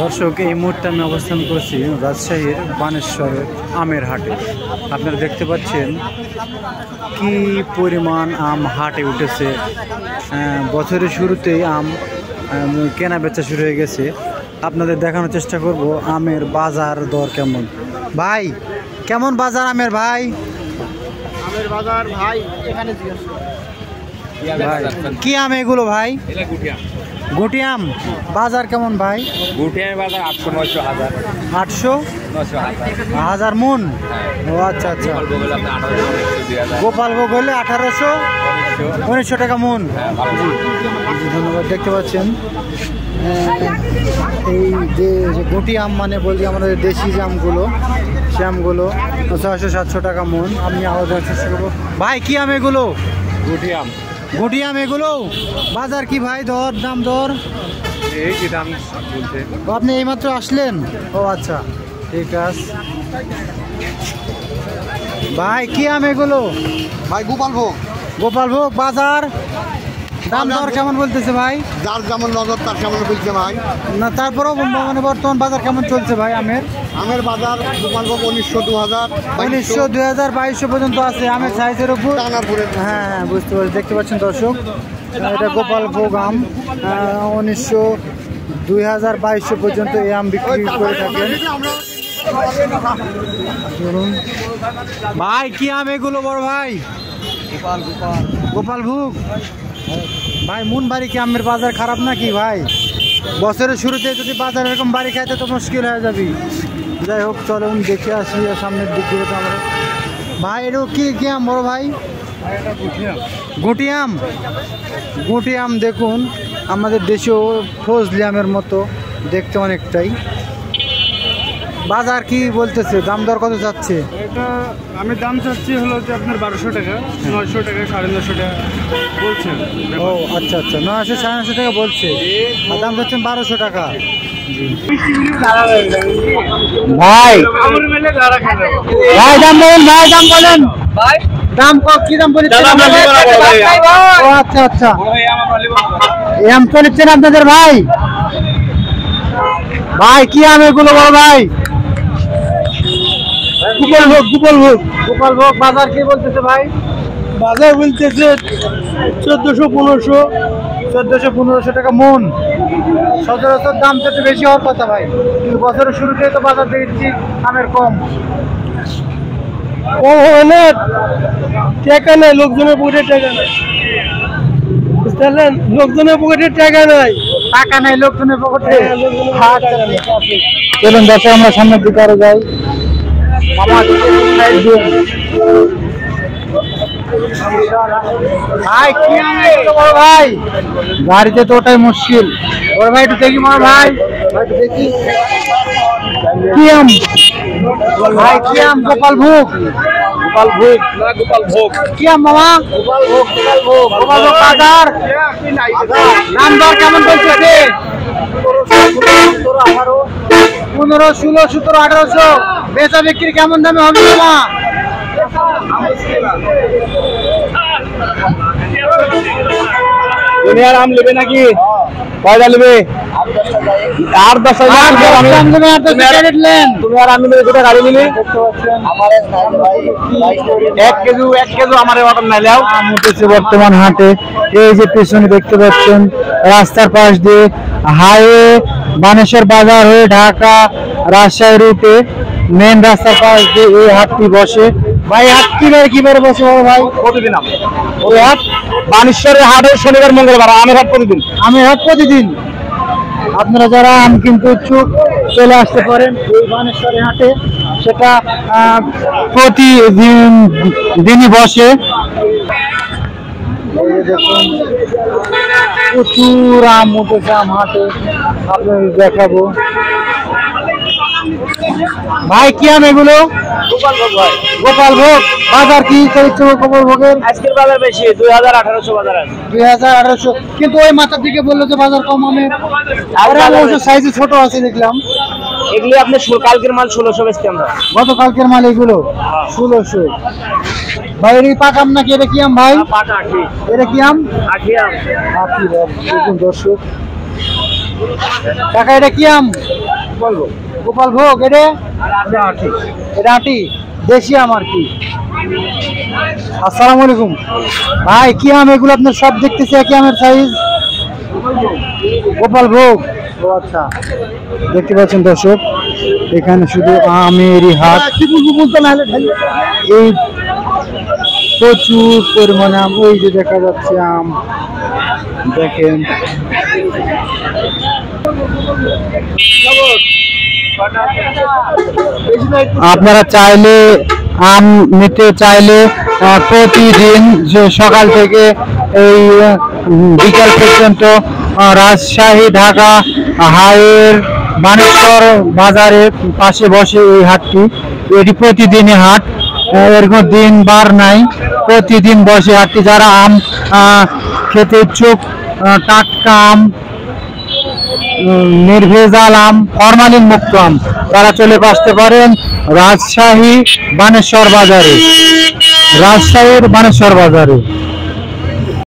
দর্শক, এই মুহূর্তে আমি অবস্থান করছি রাজশাহীর বানেশ্বরের আমের হাটে। আপনারা দেখতে পাচ্ছেন কি পরিমাণ আম হাটে উঠেছে। বছরের শুরুতেই আম কেনা বেচা শুরু হয়ে গেছে। আপনাদের দেখানোর চেষ্টা করব আমের বাজার দর কেমন। ভাই, কেমন বাজার আমের? ভাই, আমের বাজার ভাই এখানে কি আম এগুলো ভাই? গুটি আম বাজার কেমন ভাই? গুটি আমের বাজার 800, 900, 800, 1000 মন। ও আচ্ছা আচ্ছা। গোপালভোগ হলে 1800, 1900 টাকা মন। ধন্যবাদ। দেখতে পাচ্ছেন এই যে গুটি আম মানে বলছি আমাদের দেশি যে আমগুলো, সে আমগুলো 600-700 টাকা মন। আমি আলাদা চেষ্টা করবো। ভাই, কি আম এগুলো? গুটি আম। গুটি আম এগুলো বাজার কি ভাই? দর দাম দর এই কি দাম বলছে? আপনি এইমাত্র আসলেন? ও আচ্ছা, ঠিক আছে। ভাই, কি আম এগুলো? ভাই গোপালভোগ। গোপালভোগ বাজার দাম দর কেমন বলতেছে ভাই? যার যেমন নজর তার কেমন বলছে ভাই। না, তারপরেও মানে বর্তমান বাজার কেমন চলছে ভাই আমের? আমের বাজার গোপালভোগ 1900, 2000, 1900, 2000, 2200 পর্যন্ত আছে আমের সাইজের উপর। হ্যাঁ, বুঝতে পারছি। দেখতে পাচ্ছেন দর্শক, এটা গোপালভোগ আম 1900, 2000, 2200 পর্যন্ত এই আম বিক্রি করে থাকেন। ভাই, কি আম এগুলো বড় ভাই? গোপালভোগ। ভাই, মন বাড়ি কি আমের বাজার খারাপ নাকি ভাই? বছরের শুরুতে যদি বাজার এরকম বাড়ি খাইতে তো মুশকিল হয়ে যাবে। যাই হোক, চলুন দেখে আসি সামনের দিক দিয়ে। আমরা ভাই, এটা কি আম বড় ভাই? গুটি আম। গুটি আম দেখুন, আমাদের দেশেও ফজলি আমের মতো দেখতে অনেকটাই। বাজার কি বলতেছে? দাম দর কত যাচ্ছে? এটা আমি দাম চাচ্ছি হলো যে আপনার 1200 টাকা, 900 টাকা, 950 টাকা বলছেন। ও আচ্ছা আচ্ছা, 900, 950 টাকা বলছে, আর দাম যাচ্ছেন 1200 টাকা। ভাই, ভাই দাম বলেন, ভাই দাম বলেন, দাম কি দাম বলছেন? ও আচ্ছা আচ্ছা, এই আম তো নিচ্ছেন আপনাদের ভাই? ভাই, কি আম এগুলো বড় ভাই? গোপালভোগ। গোপালভোগ বাজার কি বলতেছে ভাই? বাজার বলতেছে 1400, 1500 টাকা মন। সচরাচর দাম তো একটু বেশি হওয়ার কথা ভাই, কিন্তু বছরের শুরুতে তো বাজার দেখছি আমের কম। ও না, টাকা নাই লোকজনের পকেটে, টাকা নাই, বুঝলেন? লোকজনের পকেটে টাকা নাই, টাকা নাই লোকজনের পকেটে। চলুন দর্শক, আমরা সামনের দিকে আরো যাই। ভাই, কি আম এগুলো বড় ভাই? গাড়িতে তো ওটাই মুশকিল। বড় ভাই একটু দেখি বড় ভাই, দেখি কি আম ভাই? কি আম? গোপালভোগ। গোপালভোগ না, গোপালভোগ। কি আম মামা? গোপালভোগ। গোপালভোগ বাজার দাম দর কেমন বলতেছে? 15, 16, 17, 1800। বেচা বিক্রি কেমন দামে হবে মামা? দুনিয়ার আম নেবে নাকি? কয়টা নেবে? 8-10 তুমি আর আমি দুটো গাড়ি নিলি। 1 কেজি আমার অর্ডার নাই। আম উঠেছে বর্তমান হাটে। এই যে পেছনে দেখতে পাচ্ছেন, রাস্তার পাশ দিয়ে হাইওয়ে বানেশ্বর বাজার হয়ে ঢাকা রাজশাহী রুটে মেন রাস্তার পাশ দিয়ে এই হাটটি বসে। ভাই, হাট কিবারে বসে ভাই? প্রতিদিন আম। ওই হাট বানেশ্বরের হাটে শনিবার মঙ্গলবার, আমের হাট প্রতিদিন। আমের হাট প্রতিদিন। আপনারা যারা আম কিনতে ইচ্ছুক চলে আসতে পারেন এই বানেশ্বরের হাটে। সেটা প্রতিদিনই বসে। দেখুন, প্রচুর আম উঠেছে আম হাটে, আপনাদের দেখাবো। ভাই, কি আম এগুলো? গোপালভোগ ভাই। গোপালভোগ বাজার কি চলছে গোপালভোগের? আজকের বাজার বেশি, 2000, 1800 বাজার আছে। 2000, 1800, কিন্তু ওই মাথার দিকে বললো যে বাজার কম আমের। সাইজে ছোট আছে দেখলাম। এগুলো আপনি কালকের মাল 1600 বেচতে আমরা। গতকালকের মাল এগুলো 1600। ভাই, এটা পাকা আম নাকি? এটা কি আম ভাই? পাকা আখি। এটা কি আম? আখি আম। আখি। দেখুন দর্শক, কাকা এটা কি আম বলবো? গোপাল ভোগ। এটা এটা আটি দেশি আম আর কি। আসসালামু আলাইকুম ভাই, কি আম এগুলো? আপনার সব দেখতেছি একই আমের সাইজ। গোপাল ভোগ। ও আচ্ছা, দেখতে পাচ্ছেন দর্শক, এখানে শুধু আমেরই হাট। এই প্রচুর পরিমাণে আম, ওই যে দেখা যাচ্ছে আম, দেখেন। আপনারা চাইলে আম নিতে চাইলে প্রতিদিন সকাল থেকে এই বিকাল পর্যন্ত রাজশাহী ঢাকা হাইওয়ের বানেশ্বর বাজারের পাশে বসে এই হাটটি। এটি প্রতিদিনই হাট, এর কোনো দিন বার নাই, প্রতিদিন বসে হাটটি। যারা আম খেতে ইচ্ছুক, টাটকা আম, নির্ভেজাল আম, ফরমালিন মুক্ত আম, তারা চলে আসতে পারেন রাজশাহী বানেশ্বর বাজারে, রাজশাহীর বানেশ্বর বাজারে।